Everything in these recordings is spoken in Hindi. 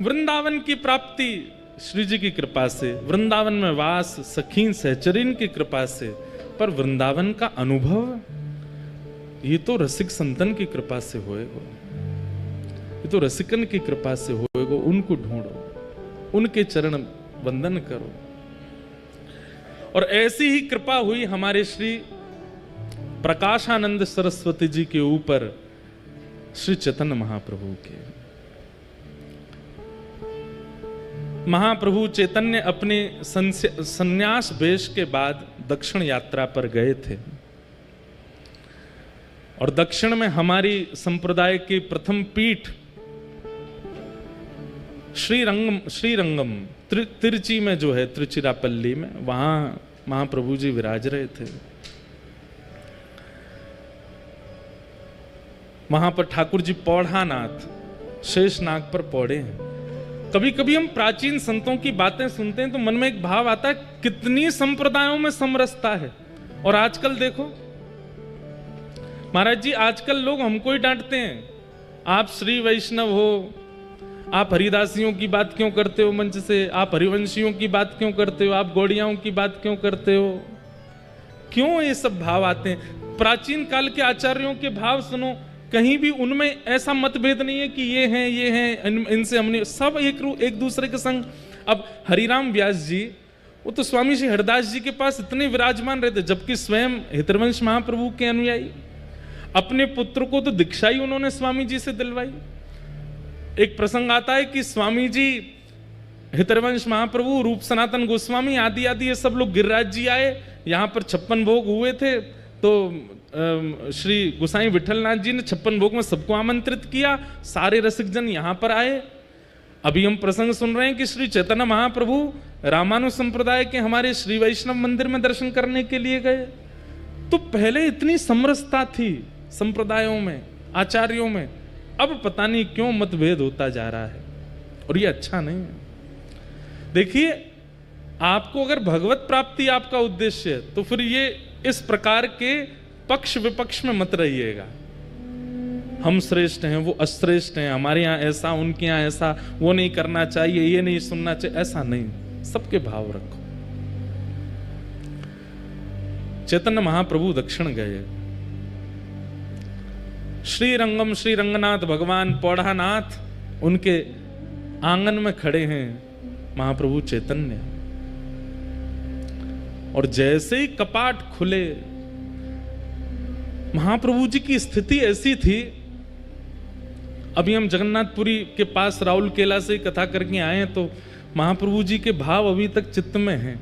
वृंदावन की प्राप्ति श्री जी की कृपा से, वृंदावन में वास सखीन सहचरीन की कृपा से, पर वृंदावन का अनुभव ये तो रसिक संतन की कृपा से होएगा, ये तो रसिकन की कृपा से होएगा। उनको ढूंढो, उनके चरण वंदन करो। और ऐसी ही कृपा हुई हमारे श्री प्रकाशानंद सरस्वती जी के ऊपर श्री चैतन्य महाप्रभु के। महाप्रभु चैतन्य अपने संन्यास वेश के बाद दक्षिण यात्रा पर गए थे, और दक्षिण में हमारी संप्रदाय की प्रथम पीठ श्रीरंगम तिरुचि में जो है, तिरुचिरापल्ली में, वहां महाप्रभु जी विराज रहे थे। वहां पर ठाकुर जी पौढ़ानाथ शेषनाग पर पौड़े हैं। कभी कभी हम प्राचीन संतों की बातें सुनते हैं तो मन में एक भाव आता है, कितनी संप्रदायों में समरसता है। और आजकल देखो महाराज जी, आजकल लोग हमको ही डांटते हैं, आप श्री वैष्णव हो, आप हरिदासियों की बात क्यों करते हो मंच से, आप हरिवंशियों की बात क्यों करते हो, आप गौड़ियाओं की बात क्यों करते हो। क्यों ये सब भाव आते हैं? प्राचीन काल के आचार्यों के भाव सुनो, कहीं भी उनमें ऐसा मतभेद नहीं है कि ये हैं इनसे हमने, सब एक दूसरे के संग। अब हरिराम व्यास जी, वो तो स्वामी श्री हरदास जी के पास इतने विराजमान रहते, जबकि स्वयं हितरवंश महाप्रभु के अनुयायी। अपने पुत्र को तो दीक्षा ही उन्होंने स्वामी जी से दिलवाई। एक प्रसंग आता है कि स्वामी जी, हितरवंश महाप्रभु, रूप सनातन गोस्वामी आदि आदि ये सब लोग, गिरिराज जी आए, यहाँ पर 56 भोग हुए थे, तो श्री गोसाई विठलनाथ जी ने 56 भोग में सबको आमंत्रित किया, सारे रसिक जन यहाँ पर आए। अभी हम प्रसंग सुन रहे हैं कि श्री चैतन्य महाप्रभु रामानु संप्रदाय के हमारे श्री वैष्णव मंदिर में दर्शन करने के लिए गए। तो पहले इतनी समरसता थी संप्रदायों में, आचार्यों में, अब पता नहीं क्यों मतभेद होता जा रहा है, और ये अच्छा नहीं है। देखिए, आपको अगर भगवत प्राप्ति आपका उद्देश्य है तो फिर ये इस प्रकार के पक्ष विपक्ष में मत रहिएगा। हम श्रेष्ठ हैं, वो अश्रेष्ठ हैं, हमारे यहाँ ऐसा, उनके यहाँ ऐसा, वो नहीं करना चाहिए, ये नहीं सुनना चाहिए, ऐसा नहीं। सबके भाव रखो। चैतन्य महाप्रभु दक्षिण गए। श्रीरंगम श्री रंगनाथ भगवान पौढ़ानाथ उनके आंगन में खड़े हैं महाप्रभु चैतन्य। और जैसे ही कपाट खुले, महाप्रभु जी की स्थिति ऐसी थी, अभी हम जगन्नाथपुरी के पास राउल केला से कथा करके आए हैं, तो महाप्रभु जी के भाव अभी तक चित्त में हैं।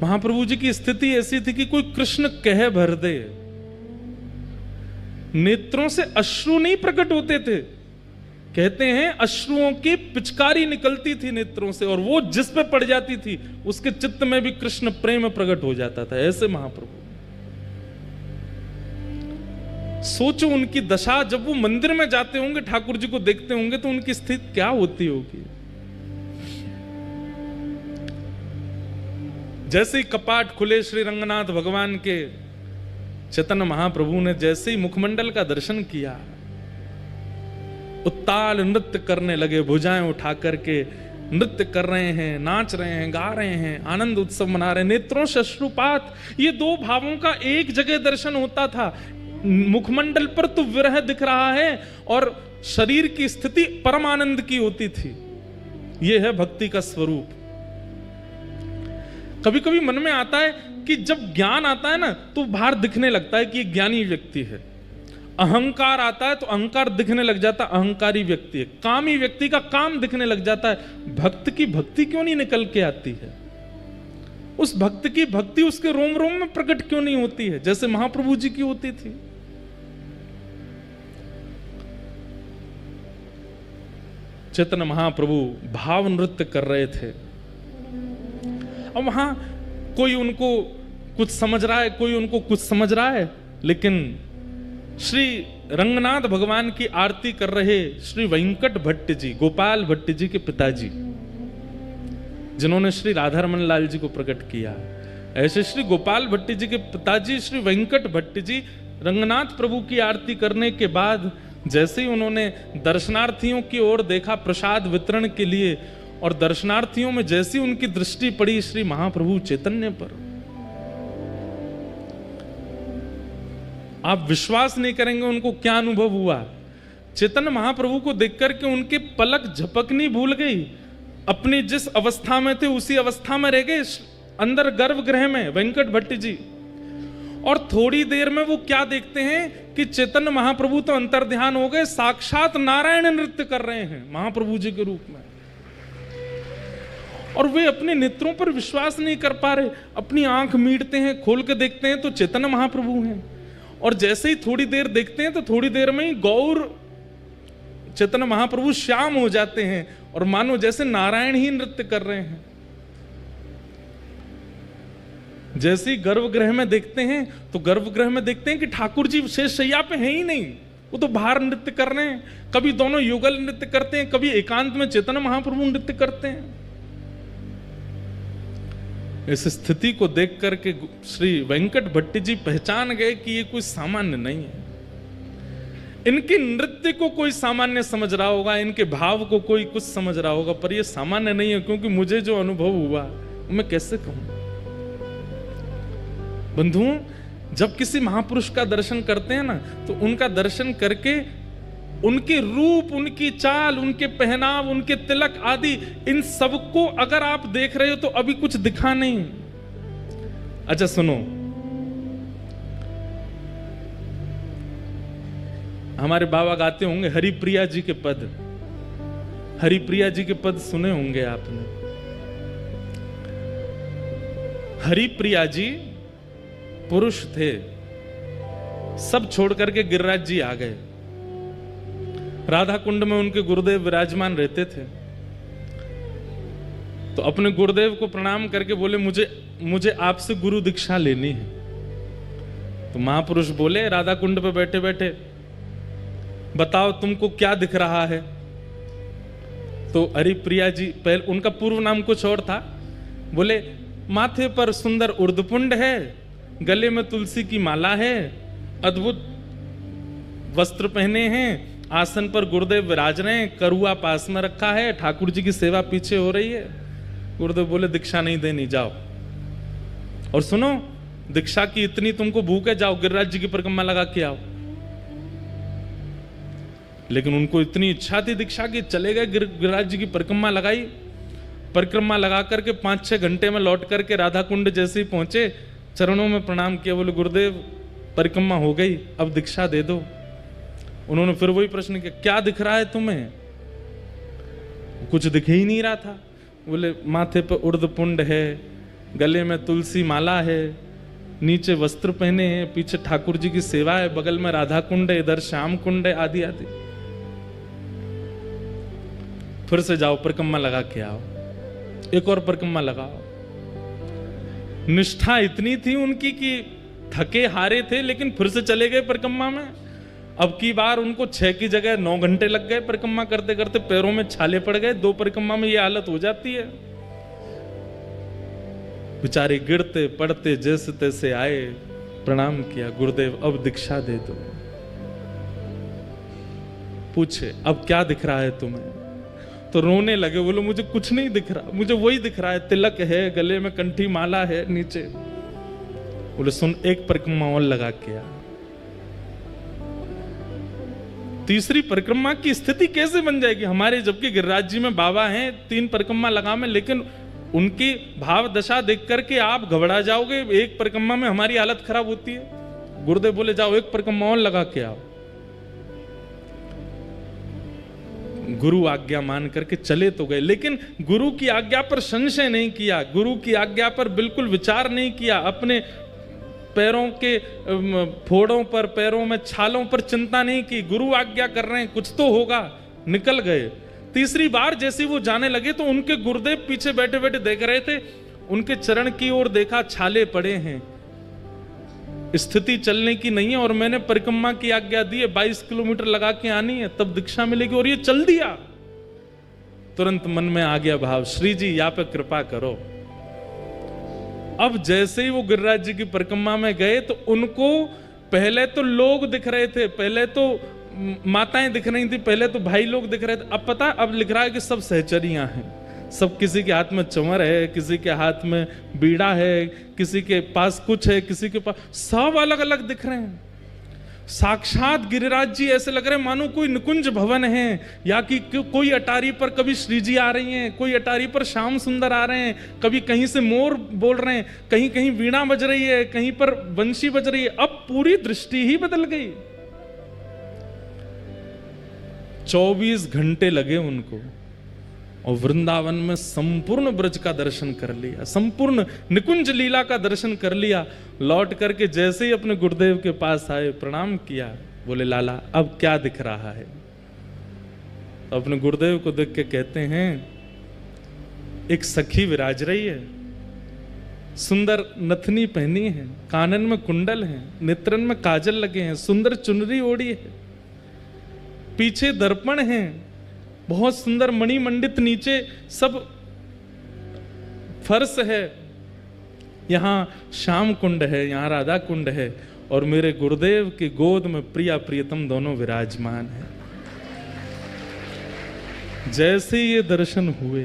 महाप्रभु जी की स्थिति ऐसी थी कि कोई कृष्ण कह भर दे, नेत्रों से अश्रु नहीं प्रकट होते थे। कहते हैं अश्रुओं की पिचकारी निकलती थी नेत्रों से, और वो जिस पे पड़ जाती थी उसके चित्त में भी कृष्ण प्रेम प्रकट हो जाता था। ऐसे महाप्रभु, सोचो उनकी दशा, जब वो मंदिर में जाते होंगे, ठाकुर जी को देखते होंगे, तो उनकी स्थिति क्या होती होगी। जैसे ही कपाट खुले श्री रंगनाथ भगवान के, चैतन्य महाप्रभु ने जैसे ही मुखमंडल का दर्शन किया, उत्ताल नृत्य करने लगे, भुजाएं उठा करके नृत्य कर रहे हैं, नाच रहे हैं, गा रहे हैं, आनंद उत्सव मना रहे हैं, नेत्रों से अश्रुपात। ये दो भावों का एक जगह दर्शन होता था। मुखमंडल पर तो विरह दिख रहा है और शरीर की स्थिति परम आनंद की होती थी। यह है भक्ति का स्वरूप। कभी कभी मन में आता है कि जब ज्ञान आता है ना, तो बाहर दिखने लगता है कि ये ज्ञानी व्यक्ति है। अहंकार आता है तो अहंकार दिखने लग जाता है, अहंकारी व्यक्ति है। कामी व्यक्ति का काम दिखने लग जाता है। भक्त की भक्ति क्यों नहीं निकल के आती है? उस भक्त की भक्ति उसके रोम रोम में प्रकट क्यों नहीं होती है, जैसे महाप्रभु जी की होती थी? चैतन्य महाप्रभु भाव नृत्य कर रहे थे। अब वहां कोई उनको कुछ समझ रहा है, कोई उनको कुछ समझ रहा है, लेकिन श्री रंगनाथ भगवान की आरती कर रहे श्री वेंकट भट्ट जी, गोपाल भट्ट जी के पिताजी, जिन्होंने श्री राधारमन लाल जी को प्रकट किया, ऐसे श्री गोपाल भट्ट जी के पिताजी श्री वेंकट भट्ट जी रंगनाथ प्रभु की आरती करने के बाद जैसे ही उन्होंने दर्शनार्थियों की ओर देखा प्रसाद वितरण के लिए, और दर्शनार्थियों में जैसी उनकी दृष्टि पड़ी श्री महाप्रभु चैतन्य पर, आप विश्वास नहीं करेंगे उनको क्या अनुभव हुआ। चैतन्य महाप्रभु को देख करके उनके पलक झपकनी भूल गई, अपनी जिस अवस्था में थे उसी अवस्था में रह गए, अंदर गर्भगृह में वेंकट भट्ट जी। और थोड़ी देर में वो क्या देखते हैं कि चैतन्य महाप्रभु तो अंतर ध्यान हो गए, साक्षात नारायण नृत्य कर रहे हैं महाप्रभु जी के रूप में, और वे अपने नेत्रों पर विश्वास नहीं कर पा रहे, अपनी आंख मीटते हैं, खोल के देखते हैं तो चैतन्य महाप्रभु हैं। और जैसे ही थोड़ी देर देखते हैं तो थोड़ी देर में ही गौर चैतन्य महाप्रभु श्याम हो जाते हैं, और मानो जैसे नारायण ही नृत्य कर रहे हैं। जैसे ही गर्भगृह में देखते हैं तो गर्भगृह में देखते हैं कि ठाकुर जी शेष शैया पे है ही नहीं, वो तो बाहर नृत्य कर रहे हैं। कभी दोनों युगल नृत्य करते हैं, कभी एकांत में चैतन्य महाप्रभु नृत्य करते हैं। इस स्थिति को देख करके श्री वेंकट भट्ट जी पहचान गए कि ये कोई सामान्य नहीं है। इनके नृत्य को कोई सामान्य समझ रहा होगा, इनके भाव को कोई कुछ समझ रहा होगा, पर ये सामान्य नहीं है, क्योंकि मुझे जो अनुभव हुआ मैं कैसे कहूं। बंधुओं, जब किसी महापुरुष का दर्शन करते हैं ना, तो उनका दर्शन करके उनके रूप, उनकी चाल, उनके पहनाव, उनके तिलक आदि, इन सबको अगर आप देख रहे हो तो अभी कुछ दिखा नहीं। अच्छा सुनो, हमारे बाबा गाते होंगे हरिप्रिया जी के पद, हरिप्रिया जी के पद सुने होंगे आपने। हरिप्रिया जी पुरुष थे, सब छोड़ करके गिरिराज जी आ गए। राधा कुंड में उनके गुरुदेव विराजमान रहते थे, तो अपने गुरुदेव को प्रणाम करके बोले मुझे आपसे गुरु दीक्षा लेनी है। तो महापुरुष बोले राधा कुंड पे बैठे बैठे, बताओ तुमको क्या दिख रहा है। तो हरिप्रिया जी, पहले उनका पूर्व नाम कुछ और था, बोले माथे पर सुंदर उर्दपुंड है, गले में तुलसी की माला है, अद्भुत वस्त्र पहने हैं, आसन पर गुरुदेव विराज रहे हैं, करुआ पास में रखा है, ठाकुर जी की सेवा पीछे हो रही है। गुरुदेव बोले दीक्षा नहीं देनी, जाओ। और सुनो, दीक्षा की इतनी तुमको भूख है, जाओ गिरिराज जी की परिक्रमा लगा के आओ। लेकिन उनको इतनी इच्छा थी दीक्षा की, चले गए गिरिराज जी की परिक्रमा लगाई। परिक्रमा लगा करके 5-6 घंटे में लौट करके राधा कुंड जैसे ही पहुंचे, चरणों में प्रणाम किया, बोले गुरुदेव परिक्रमा हो गई, अब दीक्षा दे दो। उन्होंने फिर वही प्रश्न किया, क्या दिख रहा है तुम्हें? कुछ दिख ही नहीं रहा था। बोले माथे पर उर्दपुंड है, गले में तुलसी माला है, नीचे वस्त्र पहने हैं, पीछे ठाकुर जी की सेवा है, बगल में राधा कुंड है, इधर श्याम कुंड है, आदि आदि। फिर से जाओ परिक्रमा लगा के आओ, एक और परिक्रमा लगाओ। निष्ठा इतनी थी उनकी कि थके हारे थे, लेकिन फिर से चले गए परिक्रमा में। अब की बार उनको 6 की जगह 9 घंटे लग गए परिक्रमा करते करते, पैरों में छाले पड़ गए। 2 परिक्रमा में ये हालत हो जाती है। बेचारे गिरते पड़ते जैसे तैसे आए, प्रणाम किया, गुरुदेव अब दीक्षा दे दो। पूछे अब क्या दिख रहा है तुम्हें? तो रोने लगे, बोलो मुझे कुछ नहीं दिख रहा, मुझे वही दिख रहा है, तिलक है, गले में कंठी माला है, नीचे। बोले सुन, एक परिक्रमा और लगा के आ। तीसरी परिक्रमा की स्थिति कैसे बन जाएगी हमारे, जबकि गिरिराज जी में बाबा हैं, 3 परिक्रमा लगा में, लेकिन उनकी भाव दशा देख करके आप घबरा जाओगे। एक परिक्रमा में हमारी हालत खराब होती है। गुरुदेव बोले जाओ एक परिक्रमा और लगा के आओ। गुरु आज्ञा मान करके चले तो गए, लेकिन गुरु की आज्ञा पर संशय नहीं किया, गुरु की आज्ञा पर बिल्कुल विचार नहीं किया, अपने पैरों के फोड़ों पर, पैरों में छालों पर चिंता नहीं की। गुरु आज्ञा कर रहे हैं, कुछ तो होगा, निकल गए। तीसरी बार जैसे वो जाने लगे तो उनके गुरुदेव पीछे बैठे बैठे देख रहे थे, उनके चरण की ओर देखा, छाले पड़े हैं, स्थिति चलने की नहीं है, और मैंने परिक्रमा की आज्ञा दी है, 22 किलोमीटर लगा के आनी है, तब दीक्षा मिलेगी, और ये चल दिया। तुरंत मन में आ गया भाव, श्री जी यहाँ पे कृपा करो। अब जैसे ही वो गिरिराज जी की परिक्रमा में गए तो उनको पहले तो लोग दिख रहे थे, पहले तो माताएं दिख रही थी, पहले तो भाई लोग दिख रहे थे, अब पता, अब लिख रहा है कि सब सहचरियां हैं, सब किसी के हाथ में चंवर है, किसी के हाथ में बीड़ा है, किसी के पास कुछ है, किसी के पास, सब अलग अलग दिख रहे हैं। साक्षात गिरिराज जी ऐसे लग रहे हैं मानो कोई निकुंज भवन है, या कि कोई अटारी पर कभी श्री जी आ रही हैं, कोई अटारी पर श्याम सुंदर आ रहे हैं, कभी कहीं से मोर बोल रहे हैं, कहीं कहीं वीणा बज रही है, कहीं पर बंशी बज रही है। अब पूरी दृष्टि ही बदल गई। 24 घंटे लगे उनको और वृंदावन में संपूर्ण ब्रज का दर्शन कर लिया, संपूर्ण निकुंज लीला का दर्शन कर लिया। लौट करके जैसे ही अपने गुरुदेव के पास आए, प्रणाम किया, बोले लाला अब क्या दिख रहा है? तो अपने गुरुदेव को देख के कहते हैं, एक सखी विराज रही है, सुंदर नथनी पहनी है, कानन में कुंडल है, नेत्रन में काजल लगे हैं, सुंदर चुनरी ओढ़ी है, पीछे दर्पण है, बहुत सुंदर मणिमंडित नीचे सब फर्श है, यहां श्याम कुंड है, यहां राधा कुंड है, और मेरे गुरुदेव की गोद में प्रिया प्रियतम दोनों विराजमान है। जैसे ये दर्शन हुए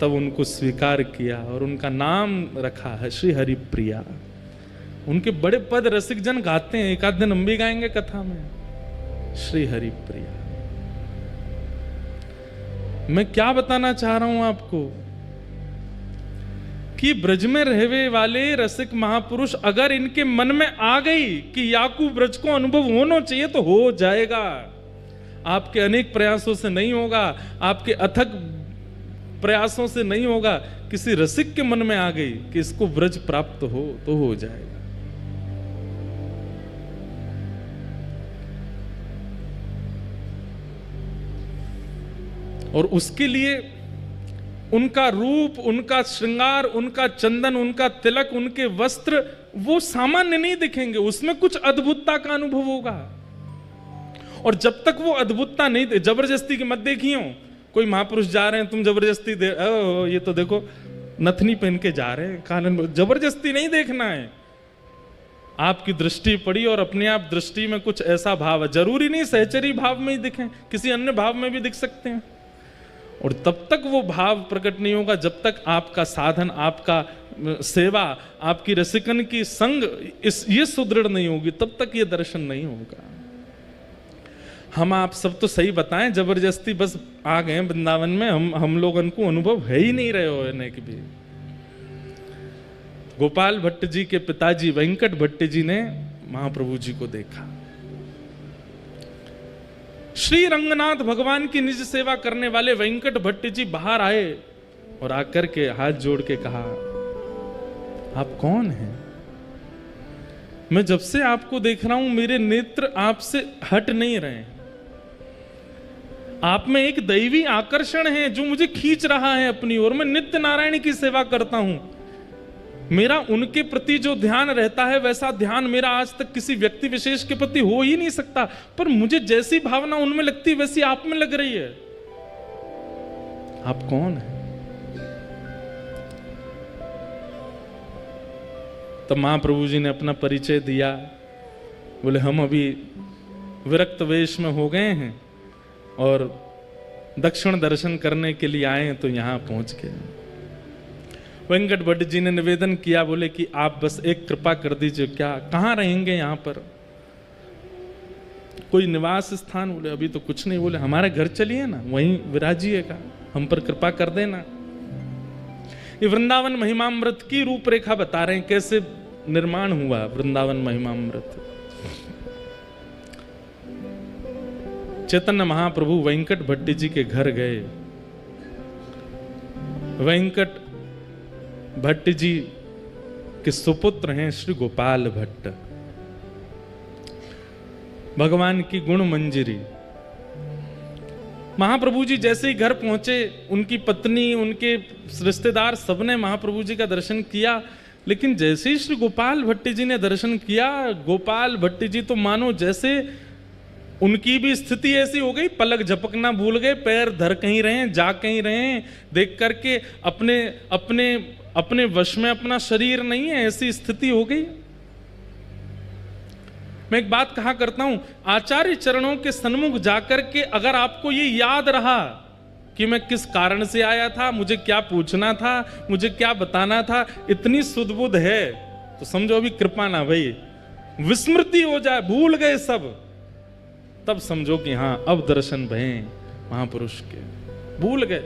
तब उनको स्वीकार किया और उनका नाम रखा है श्री हरि प्रिया। उनके बड़े पद रसिक जन गाते हैं, एक आध दिन हम भी गाएंगे कथा में, श्री हरि प्रिया। मैं क्या बताना चाह रहा हूं आपको कि ब्रज में रहने वाले रसिक महापुरुष अगर इनके मन में आ गई कि याकू ब्रज को अनुभव होना चाहिए तो हो जाएगा। आपके अनेक प्रयासों से नहीं होगा, आपके अथक प्रयासों से नहीं होगा, किसी रसिक के मन में आ गई कि इसको ब्रज प्राप्त हो तो हो जाएगा। और उसके लिए उनका रूप, उनका श्रृंगार, उनका चंदन, उनका तिलक, उनके वस्त्र वो सामान्य नहीं दिखेंगे, उसमें कुछ अद्भुतता का अनुभव होगा। और जब तक वो अद्भुतता नहीं, जबरदस्ती की मत देखियो, कोई महापुरुष जा रहे हैं तुम जबरदस्ती ये तो देखो नथनी पहन के जा रहे हैं, कानन, जबरदस्ती नहीं देखना है। आपकी दृष्टि पड़ी और अपने आप दृष्टि में कुछ ऐसा भाव है, जरूरी नहीं सहचरी भाव में ही दिखें, किसी अन्य भाव में भी दिख सकते हैं। और तब तक वो भाव प्रकट नहीं होगा जब तक आपका साधन, आपका सेवा, आपकी रसिकन की संग ये सुदृढ़ नहीं होगी, तब तक ये दर्शन नहीं होगा। हम आप सब तो सही बताएं, जबरदस्ती बस आ गए वृंदावन में, हम लोगों को अनुभव है ही नहीं रहे होने की भी। गोपाल भट्ट जी के पिताजी वेंकट भट्ट जी ने महाप्रभु जी को देखा। श्री रंगनाथ भगवान की निज सेवा करने वाले वेंकट भट्ट जी बाहर आए और आकर के हाथ जोड़ के कहा, आप कौन हैं? मैं जब से आपको देख रहा हूं मेरे नेत्र आपसे हट नहीं रहे। आप में एक दैवी आकर्षण है जो मुझे खींच रहा है अपनी ओर। मैं नित्य नारायण की सेवा करता हूं, मेरा उनके प्रति जो ध्यान रहता है वैसा ध्यान मेरा आज तक किसी व्यक्ति विशेष के प्रति हो ही नहीं सकता, पर मुझे जैसी भावना उनमें लगती है वैसी आप में लग रही है। आप कौन है? तब महाप्रभु जी ने अपना परिचय दिया। बोले हम अभी विरक्त वेश में हो गए हैं और दक्षिण दर्शन करने के लिए आए हैं, तो यहां पहुंच गए। वेंकट भट्ट जी ने निवेदन किया, बोले कि आप बस एक कृपा कर दीजिए, क्या कहाँ रहेंगे यहाँ पर, कोई निवास स्थान? बोले अभी तो कुछ नहीं। बोले हमारे घर चलिए ना, वहीं विराजिएगा, हम पर कृपा कर देना। ये वृंदावन महिमामृत की रूपरेखा बता रहे हैं, कैसे निर्माण हुआ वृंदावन महिमामृत। चैतन्य महाप्रभु वेंकट भट्ट जी के घर गए। वेंकट भट्ट जी के सुपुत्र हैं श्री गोपाल भट्ट। भगवान की गुण मंजरी। महाप्रभु जी जैसे ही घर पहुंचे, उनकी पत्नी, उनके रिश्तेदार सबने महाप्रभु जी का दर्शन किया, लेकिन जैसे ही श्री गोपाल भट्ट जी ने दर्शन किया, गोपाल भट्ट जी तो मानो जैसे उनकी भी स्थिति ऐसी हो गई, पलक झपकना भूल गए, पैर धर कहीं रहे, जा कहीं रहे, देख करके अपने अपने अपने वश में अपना शरीर नहीं है, ऐसी स्थिति हो गई। मैं एक बात कहा करता हूं, आचार्य चरणों के सन्मुख जाकर के अगर आपको ये याद रहा कि मैं किस कारण से आया था, मुझे क्या पूछना था, मुझे क्या बताना था, इतनी सुध-बुध है तो समझो अभी कृपा ना भाई। विस्मृति हो जाए, भूल गए सब, तब समझो कि हां अब दर्शन भये महापुरुष के। भूल गए,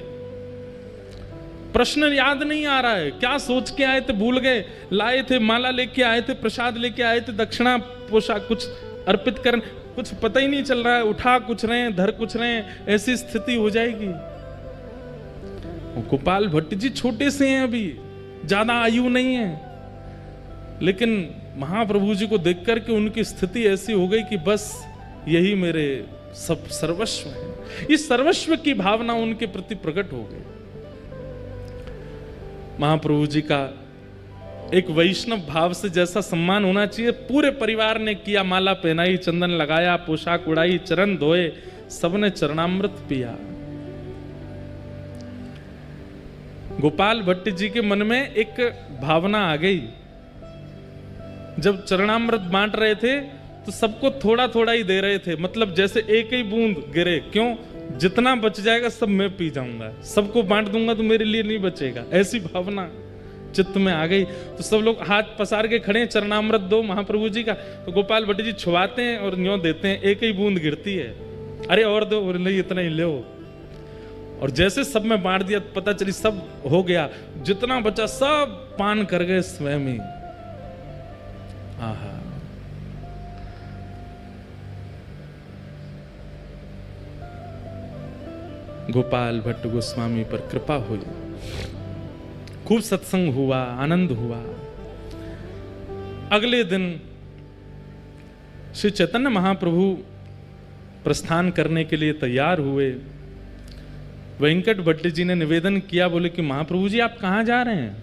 प्रश्न याद नहीं आ रहा है, क्या सोच के आए थे भूल गए, लाए थे माला लेके आए थे, प्रसाद लेके आए थे, दक्षिणा पोशाक कुछ अर्पित कर, कुछ पता ही नहीं चल रहा है, उठा कुछ रहे हैं, धर कुछ रहे हैं, ऐसी स्थिति हो जाएगी। गोपाल भट्ट जी छोटे से हैं, अभी ज्यादा आयु नहीं है, लेकिन महाप्रभु जी को देख करके उनकी स्थिति ऐसी हो गई कि बस यही मेरे सब सर्वस्व है। इस सर्वस्व की भावना उनके प्रति प्रकट हो गई। महाप्रभु जी का एक वैष्णव भाव से जैसा सम्मान होना चाहिए, पूरे परिवार ने किया। माला पहनाई, चंदन लगाया, पोशाक उड़ाई, चरण धोए, सबने चरणामृत पिया। गोपाल भट्ट जी के मन में एक भावना आ गई, जब चरणामृत बांट रहे थे तो सबको थोड़ा थोड़ा ही दे रहे थे, मतलब जैसे एक ही बूंद गिरे, क्यों, जितना बच जाएगा सब मैं पी जाऊंगा, सबको बांट दूंगा तो मेरे लिए नहीं बचेगा, ऐसी भावना चित्त में आ गई। तो सब लोग हाथ पसार के खड़े, चरणामृत दो महाप्रभु जी का। तो गोपाल भट्ट जी छुआते हैं और न्यों देते हैं, एक ही बूंद गिरती है, अरे और दो, और नहीं इतना ही लो। और जैसे सब में बांट दिया, पता चली सब हो गया, जितना बचा सब पान कर गए स्वयं ही। आहा, गोपाल भट्ट गोस्वामी पर कृपा हुई, खूब सत्संग हुआ, आनंद हुआ। अगले दिन श्री चैतन्य महाप्रभु प्रस्थान करने के लिए तैयार हुए। वेंकट भट्ट जी ने निवेदन किया, बोले कि महाप्रभु जी आप कहां जा रहे हैं?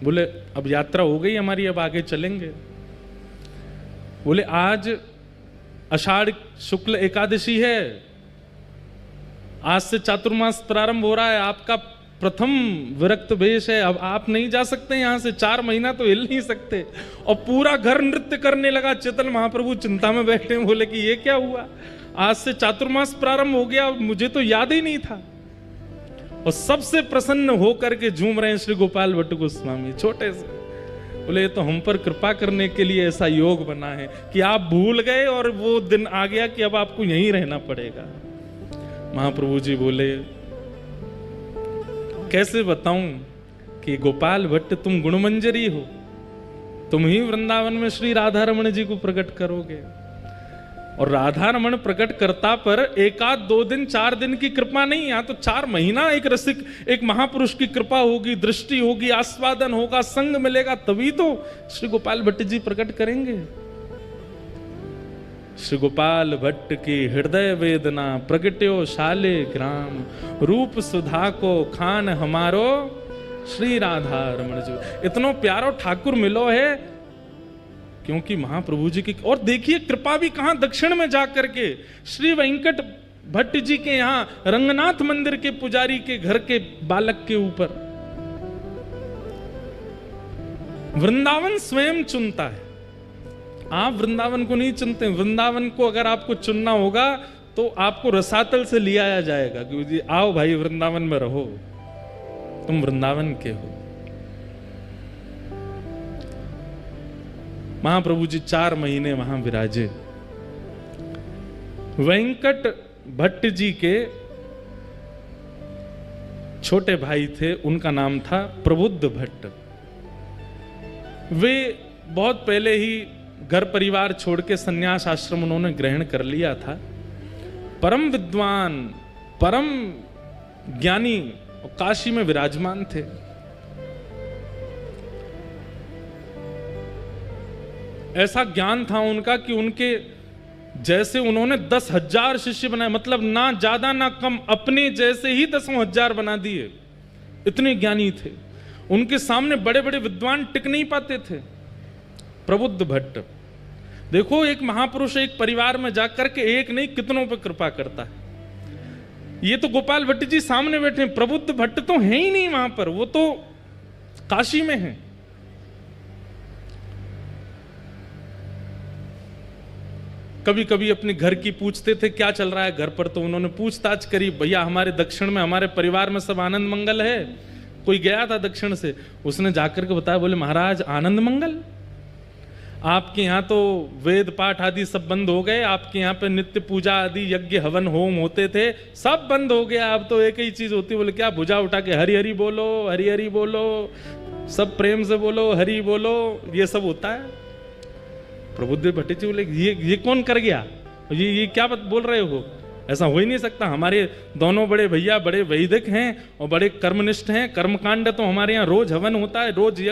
बोले अब यात्रा हो गई हमारी, अब आगे चलेंगे। बोले आज आषाढ़ शुक्ल एकादशी है, आज से चातुर्मास प्रारंभ हो रहा है, आपका प्रथम विरक्त वेश है, अब आप नहीं जा सकते यहां से, 4 महीना तो हिल नहीं सकते। और पूरा घर नृत्य करने लगा। चैतन्य महाप्रभु चिंता में बैठे, बोले कि ये क्या हुआ, आज से चातुर्मास प्रारंभ हो गया, मुझे तो याद ही नहीं था। और सबसे प्रसन्न होकर के झूम रहे हैं श्री गोपाल भट्ट गोस्वामी, छोटे से। बोले ये तो हम पर कृपा करने के लिए ऐसा योग बना है कि आप भूल गए और वो दिन आ गया कि अब आपको यहीं रहना पड़ेगा। महाप्रभु जी बोले कैसे बताऊं कि गोपाल भट्ट तुम गुणमंजरी हो, तुम ही वृंदावन में श्री राधा रमण जी को प्रकट करोगे। और राधा रमण प्रकट करता पर 1-2 दिन 4 दिन की कृपा नहीं, यहां तो 4 महीना एक रसिक, एक महापुरुष की कृपा होगी, दृष्टि होगी, आस्वादन होगा, संग मिलेगा, तभी तो श्री गोपाल भट्ट जी प्रकट करेंगे। श्री गोपाल भट्ट की हृदय वेदना प्रगट्यो शाले ग्राम, रूप सुधा को खान हमारो श्री राधा रमण जी। इतनो प्यारो ठाकुर मिलो है, क्योंकि महाप्रभु जी की। और देखिए कृपा भी कहां, दक्षिण में जाकर के श्री वेंकट भट्ट जी के यहां रंगनाथ मंदिर के पुजारी के घर के बालक के ऊपर। वृंदावन स्वयं चुनता है, आप वृंदावन को नहीं चुनते। वृंदावन को अगर आपको चुनना होगा तो आपको रसातल से ले आया जाएगा कि आओ भाई वृंदावन में रहो, तुम वृंदावन के हो। महाप्रभु जी 4 महीने वहां विराजे। वेंकट भट्ट जी के छोटे भाई थे, उनका नाम था प्रबुद्ध भट्ट। वे बहुत पहले ही घर परिवार छोड़ के सन्यास आश्रम उन्होंने ग्रहण कर लिया था। परम विद्वान, परम ज्ञानी, काशी में विराजमान थे। ऐसा ज्ञान था उनका कि उनके जैसे उन्होंने 10,000 शिष्य बनाए, मतलब ना ज्यादा ना कम, अपने जैसे ही 10,000 बना दिए, इतने ज्ञानी थे। उनके सामने बड़े बड़े विद्वान टिक नहीं पाते थे। प्रबुद्ध भट्ट, देखो एक महापुरुष एक परिवार में जाकर के एक नहीं कितनों पर कृपा करता है। ये तो गोपाल भट्ट जी सामने बैठे हैं, प्रबुद्ध भट्ट तो है ही नहीं वहां पर, वो तो काशी में है। कभी कभी अपने घर की पूछते थे क्या चल रहा है घर पर, तो उन्होंने पूछताछ करी, भैया हमारे दक्षिण में हमारे परिवार में सब आनंद मंगल है। कोई गया था दक्षिण से, उसने जाकर के बताया, बोले महाराज आनंद मंगल, आपके यहाँ तो वेद पाठ आदि सब बंद हो गए, आपके यहाँ पे नित्य पूजा आदि यज्ञ हवन होम होते थे सब बंद हो गया, अब तो एक ही चीज होती है। बोले क्या? भुजा उठा के हरि हरि बोलो, हरि हरि बोलो, सब प्रेम से बोलो, हरि बोलो, ये सब होता है। प्रबुद्धदेव भट्ट जी बोले ये कौन कर गया, ये क्या बात बोल रहे हो, ऐसा हो ही नहीं सकता। हमारे दोनों बड़े भैया बड़े वैदिक हैं और बड़े कर्मनिष्ठ हैं, कर्मकांड तो हमारे यहाँ रोज हवन होता है, रोज